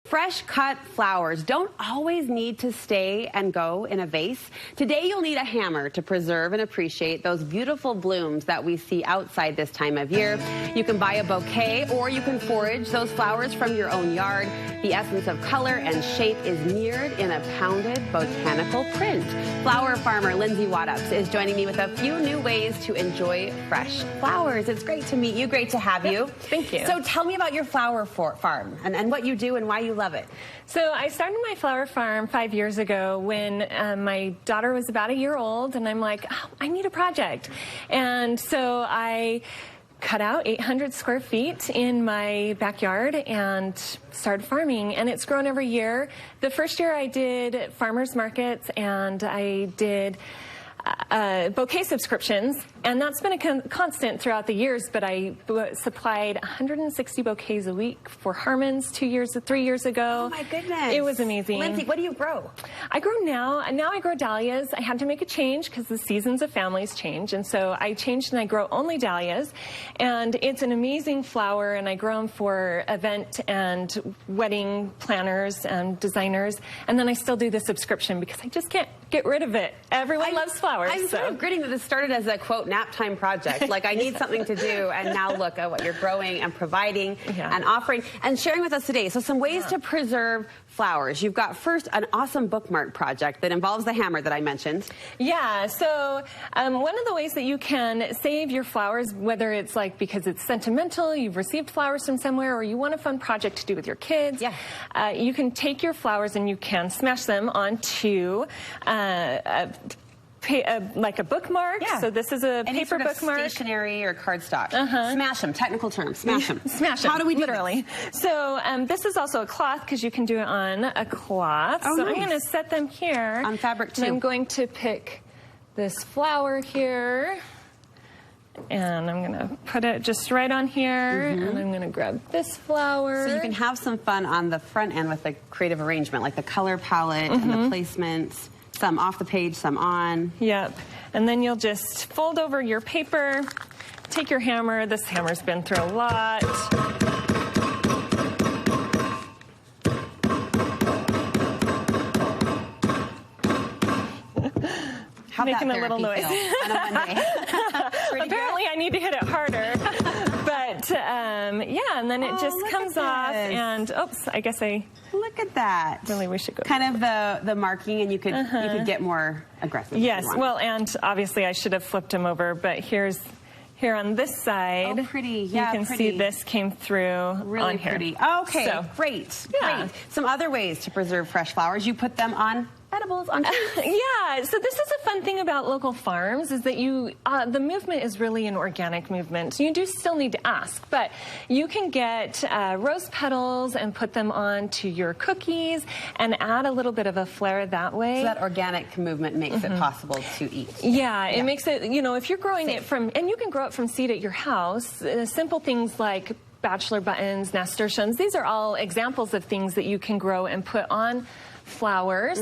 Fresh cut flowers don't always need to stay and go in a vase. Today you'll need a hammer to preserve and appreciate those beautiful blooms that we see outside this time of year. You can buy a bouquet or you can forage those flowers from your own yard. The essence of color and shape is mirrored in a pounded botanical print. Flower farmer Lindsey Waddoups is joining me with a few new ways to enjoy fresh flowers. It's great to meet you. Great to have you. Thank you. So tell me about your flower farm and what you do and why you love it. So I started my flower farm 5 years ago when my daughter was about a year old, and I'm like, oh, I need a project. And so I cut out 800 square feet in my backyard and started farming, and it's grown every year. The first year I did farmers markets and I did bouquet subscriptions, and that's been a constant throughout the years, but I supplied 160 bouquets a week for Harmons 3 years ago. Oh my goodness. It was amazing. Lindsey, what do you grow? I grow now I grow dahlias. I had to make a change because the seasons of families change, and so I changed and I grow only dahlias, and it's an amazing flower, and I grow them for event and wedding planners and designers, and then I still do the subscription because I just can't get rid of it. Everyone loves flowers. I'm sort of gritting that this started as a, quote, nap time project. Like, I need something to do, and now look at what you're growing and providing and offering and sharing with us today. So some ways to preserve flowers. You've got, first, an awesome bookmark project that involves the hammer that I mentioned. Yeah, so one of the ways that you can save your flowers, whether it's like because it's sentimental, you've received flowers from somewhere, or you want a fun project to do with your kids, you can take your flowers and you can smash them onto like a bookmark. So this is a paper bookmark. Stationery or cardstock. Smash them. Technical term. Smash them. Smash them. How do we do literally? So this is also a cloth because you can do it on a cloth. Oh, so nice. I'm going to set them here on fabric too. And I'm going to pick this flower here, and I'm going to put it just right on here, and I'm going to grab this flower. So you can have some fun on the front end with the creative arrangement, like the color palette and the placements. Some off the page, some on. Yep. And then you'll just fold over your paper, take your hammer. This hammer's been through a lot. Making a little noise. Apparently I need to hit it harder. But yeah, and then it just comes off, and oops, I guess I look at that. Really wish it goes. Kind of the marking, and you could get more aggressive. Yes, well, and obviously I should have flipped them over, but here on this side, oh, pretty. You can see this came through really on here. Pretty. Okay, so, great. Some other ways to preserve fresh flowers. You put them on edibles on yeah, so this is a fun thing about local farms is that the movement is really an organic movement. So you do still need to ask, but you can get rose petals and put them onto your cookies and add a little bit of a flair that way. So that organic movement makes it possible to eat. Yeah, it makes it, if you're growing it from, and you can grow it from seed at your house, simple things like bachelor buttons, nasturtiums, these are all examples of things that you can grow and put on flowers,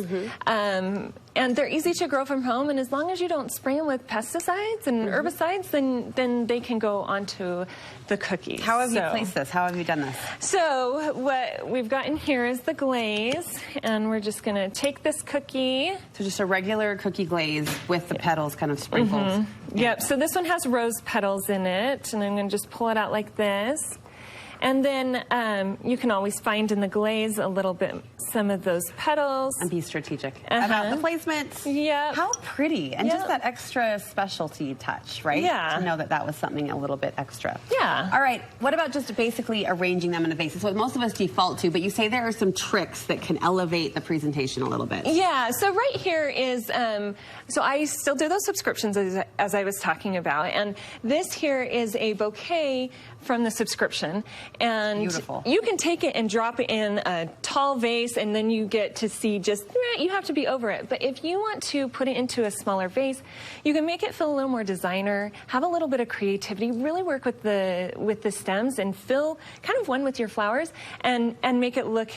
and they're easy to grow from home, and as long as you don't spray them with pesticides and herbicides, then they can go onto the cookies. How have you placed this? How have you done this? So what we've got in here is the glaze, and we're just going to take this cookie. So just a regular cookie glaze with the petals kind of sprinkled. Yep, so this one has rose petals in it, and I'm going to just pull it out like this. And then you can always find in the glaze a little bit, some of those petals. And be strategic about the placements. Yeah. How pretty. And just that extra specialty touch, right? Yeah. To know that that was something a little bit extra. Yeah. All right. What about just basically arranging them in a vase? It's what most of us default to, but you say there are some tricks that can elevate the presentation a little bit. Yeah. So right here is, so I still do those subscriptions as I was talking about. And this here is a bouquet from the subscription. And beautiful. You can take it and drop it in a tall vase, and then you get to see just, you have to be over it. But if you want to put it into a smaller vase, you can make it feel a little more designer, have a little bit of creativity, really work with the stems and fill kind of one with your flowers and make it look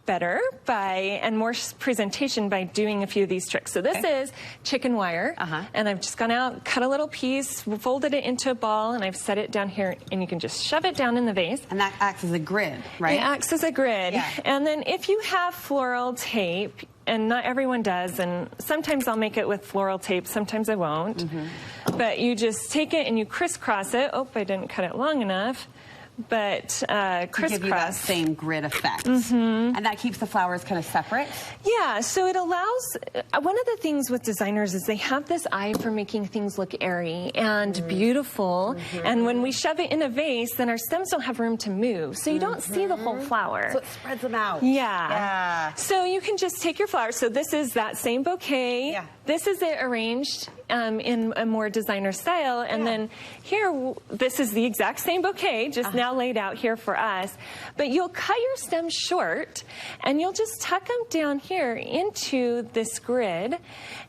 better and more presentation by doing a few of these tricks. So this is chicken wire, and I've just gone out, cut a little piece, folded it into a ball, and I've set it down here, and you can just shove it down in the vase. And that acts as a grid, right? It acts as a grid. Yeah. And then if you have floral tape, and not everyone does, and sometimes I'll make it with floral tape, sometimes I won't. But you just take it and you crisscross it. Oh, I didn't cut it long enough. But crisscross. To give you that same grid effect. And that keeps the flowers kind of separate? Yeah, so it allows, one of the things with designers is they have this eye for making things look airy and beautiful. And when we shove it in a vase, then our stems don't have room to move. So you don't see the whole flower. So it spreads them out. Yeah. So you can just take your flowers. So this is that same bouquet. Yeah. This is it arranged in a more designer style. And then here, this is the exact same bouquet, just now laid out here for us. But you'll cut your stems short, and you'll just tuck them down here into this grid.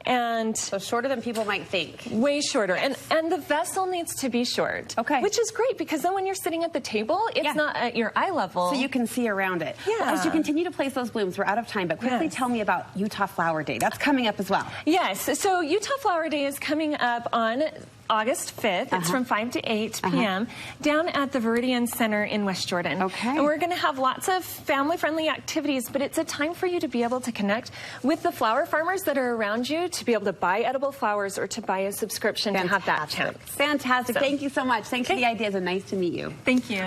And so shorter than people might think. Way shorter. And the vessel needs to be short. Okay. Which is great, because then when you're sitting at the table, it's not at your eye level. So you can see around it. Yeah. Well, as you continue to place those blooms, we're out of time, but quickly tell me about Utah Flower Day. That's coming up as well. Yes. So Utah Flower Day is coming up on August 5th. It's from 5 to 8 p.m. down at the Viridian Center in West Jordan. Okay. And we're going to have lots of family-friendly activities, but it's a time for you to be able to connect with the flower farmers that are around you, to be able to buy edible flowers or to buy a subscription to have that chance. Fantastic. Thank you so much. Thanks for the ideas, and nice to meet you. Thank you.